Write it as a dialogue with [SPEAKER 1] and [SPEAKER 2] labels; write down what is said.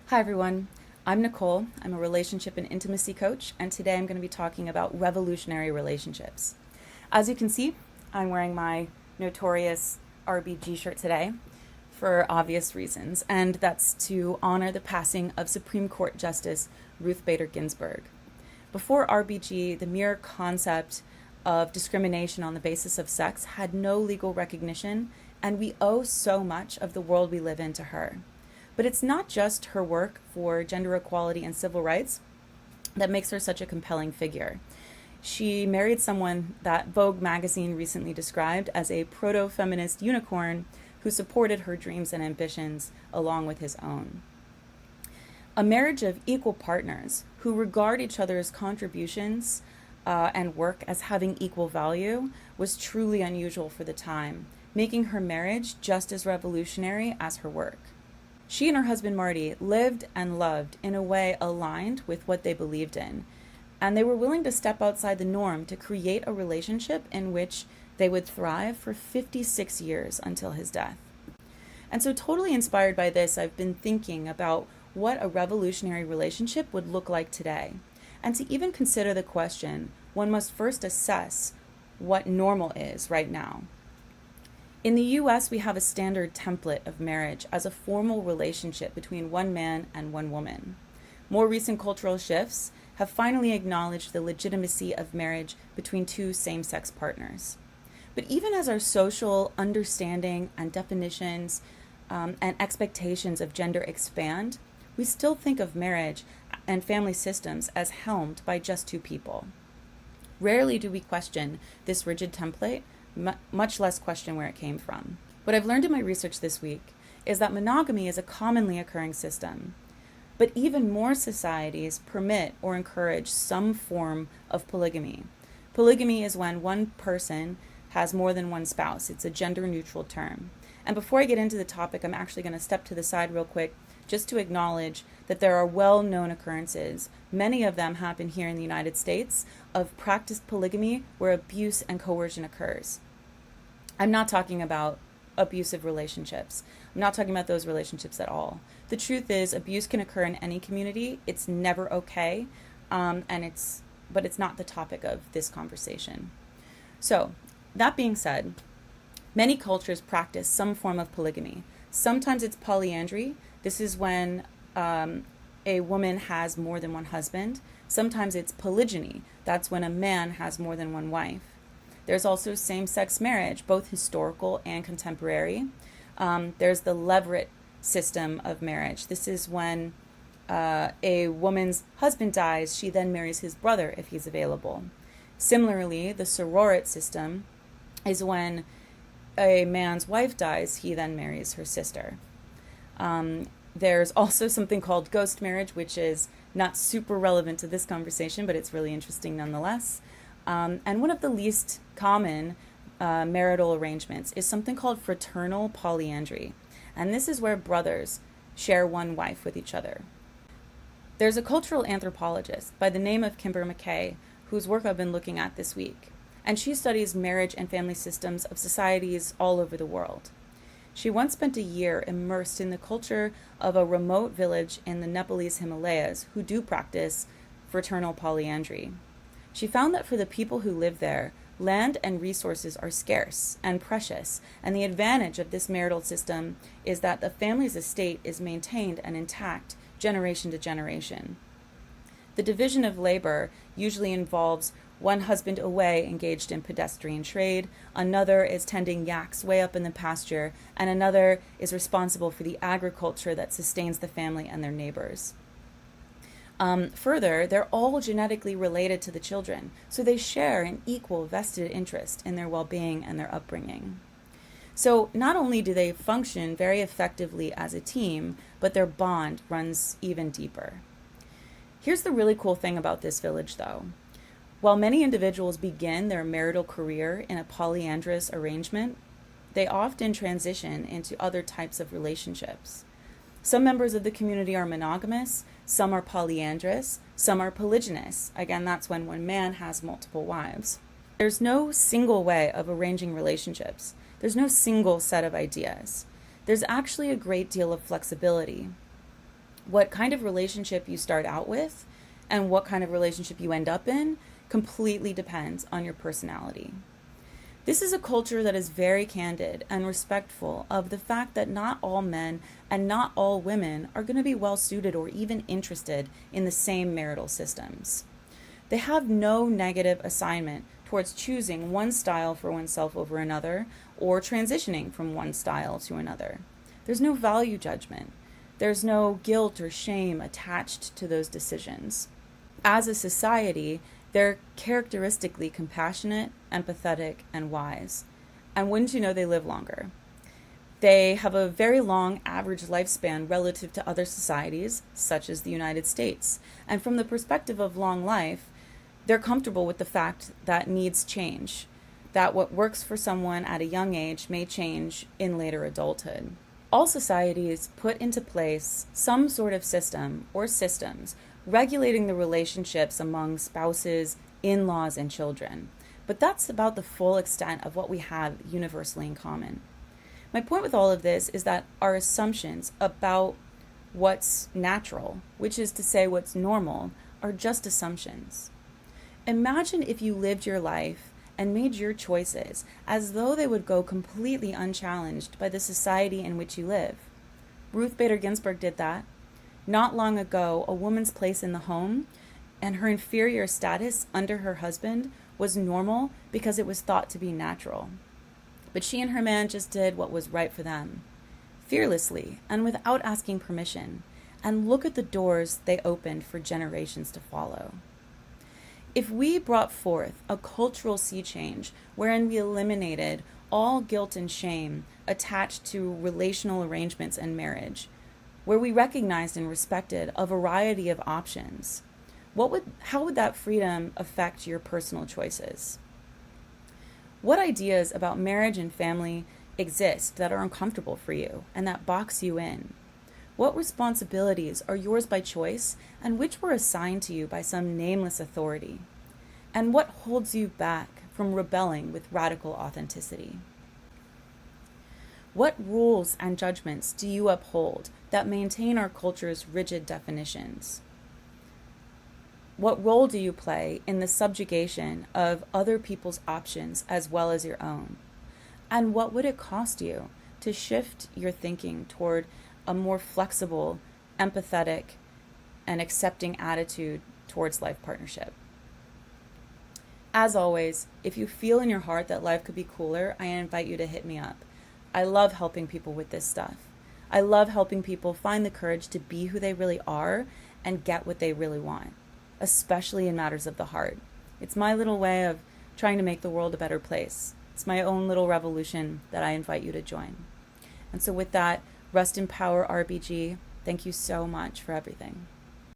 [SPEAKER 1] Hi everyone, I'm Nicole. I'm a relationship and intimacy coach, and today I'm going to be talking about revolutionary relationships. As you can see, I'm wearing my notorious RBG shirt today for obvious reasons, and that's to honor the passing of Supreme Court Justice Ruth Bader Ginsburg. Before RBG, the mere concept of discrimination on the basis of sex had no legal recognition, and we owe so much of the world we live in to her. But it's not just her work for gender equality and civil rights that makes her such a compelling figure. She married someone that Vogue magazine recently described as a proto-feminist unicorn who supported her dreams and ambitions along with his own. A marriage of equal partners who regard each other's contributions and work as having equal value was truly unusual for the time, making her marriage just as revolutionary as her work. She and her husband Marty lived and loved in a way aligned with what they believed in, and they were willing to step outside the norm to create a relationship in which they would thrive for 56 years until his death. And so, totally inspired by this, I've been thinking about what a revolutionary relationship would look like today. And to even consider the question, one must first assess what normal is right now. In the US, we have a standard template of marriage as a formal relationship between one man and one woman. More recent cultural shifts have finally acknowledged the legitimacy of marriage between two same-sex partners. But even as our social understanding and definitions and expectations of gender expand, we still think of marriage and family systems as helmed by just two people. Rarely do we question this rigid template, much less question where it came from. What I've learned in my research this week is that monogamy is a commonly occurring system, but even more societies permit or encourage some form of polygamy. Polygamy is when one person has more than one spouse. It's a gender-neutral term. And before I get into the topic, I'm actually going to step to the side real quick just to acknowledge that there are well-known occurrences, many of them happen here in the United States, of practiced polygamy where abuse and coercion occurs. I'm not talking about abusive relationships. I'm not talking about those relationships at all. The truth is, abuse can occur in any community. It's never okay, but it's not the topic of this conversation. So, that being said, many cultures practice some form of polygamy. Sometimes it's polyandry. This is when a woman has more than one husband. Sometimes it's polygyny. That's when a man has more than one wife. There's also same-sex marriage, both historical and contemporary. There's the levirate system of marriage. This is when a woman's husband dies, she then marries his brother if he's available. Similarly, the sororate system is when a man's wife dies, he then marries her sister. There's also something called ghost marriage, which is not super relevant to this conversation, but it's really interesting nonetheless. And one of the least common marital arrangements is something called fraternal polyandry. And this is where brothers share one wife with each other. There's a cultural anthropologist by the name of Kimber McKay, whose work I've been looking at this week. And she studies marriage and family systems of societies all over the world. She once spent a year immersed in the culture of a remote village in the Nepalese Himalayas who do practice fraternal polyandry. She found that for the people who live there, land and resources are scarce and precious, and the advantage of this marital system is that the family's estate is maintained and intact generation to generation. The division of labor usually involves one husband away engaged in pedestrian trade, another is tending yaks way up in the pasture, and another is responsible for the agriculture that sustains the family and their neighbors. Further, they're all genetically related to the children, so they share an equal vested interest in their well-being and their upbringing. So not only do they function very effectively as a team, but their bond runs even deeper. Here's the really cool thing about this village, though. While many individuals begin their marital career in a polyandrous arrangement, they often transition into other types of relationships. Some members of the community are monogamous, some are polyandrous, some are polygynous. Again, that's when one man has multiple wives. There's no single way of arranging relationships. There's no single set of ideas. There's actually a great deal of flexibility. What kind of relationship you start out with and what kind of relationship you end up in completely depends on your personality. This is a culture that is very candid and respectful of the fact that not all men and not all women are going to be well suited or even interested in the same marital systems. They have no negative assignment towards choosing one style for oneself over another or transitioning from one style to another. There's no value judgment. There's no guilt or shame attached to those decisions. As a society, they're characteristically compassionate, empathetic, and wise. And wouldn't you know, they live longer. They have a very long average lifespan relative to other societies, such as the United States. And from the perspective of long life, they're comfortable with the fact that needs change, that what works for someone at a young age may change in later adulthood. All societies put into place some sort of system or systems regulating the relationships among spouses, in-laws, and children. But that's about the full extent of what we have universally in common. My point with all of this is that our assumptions about what's natural, which is to say what's normal, are just assumptions. Imagine if you lived your life and made your choices as though they would go completely unchallenged by the society in which you live. Ruth Bader Ginsburg did that. Not long ago, a woman's place in the home and her inferior status under her husband was normal because it was thought to be natural. But she and her man just did what was right for them, fearlessly and without asking permission. And look at the doors they opened for generations to follow. If we brought forth a cultural sea change wherein we eliminated all guilt and shame attached to relational arrangements and marriage, where we recognized and respected a variety of options, how would that freedom affect your personal choices? What ideas about marriage and family exist that are uncomfortable for you and that box you in? What responsibilities are yours by choice and which were assigned to you by some nameless authority? And what holds you back from rebelling with radical authenticity? What rules and judgments do you uphold that maintain our culture's rigid definitions? What role do you play in the subjugation of other people's options as well as your own? And what would it cost you to shift your thinking toward a more flexible, empathetic, and accepting attitude towards life partnership? As always, if you feel in your heart that life could be cooler, I invite you to hit me up. I love helping people with this stuff. I love helping people find the courage to be who they really are and get what they really want, especially in matters of the heart. It's my little way of trying to make the world a better place. It's my own little revolution that I invite you to join. And so with that, rest in power, RBG. Thank you so much for everything.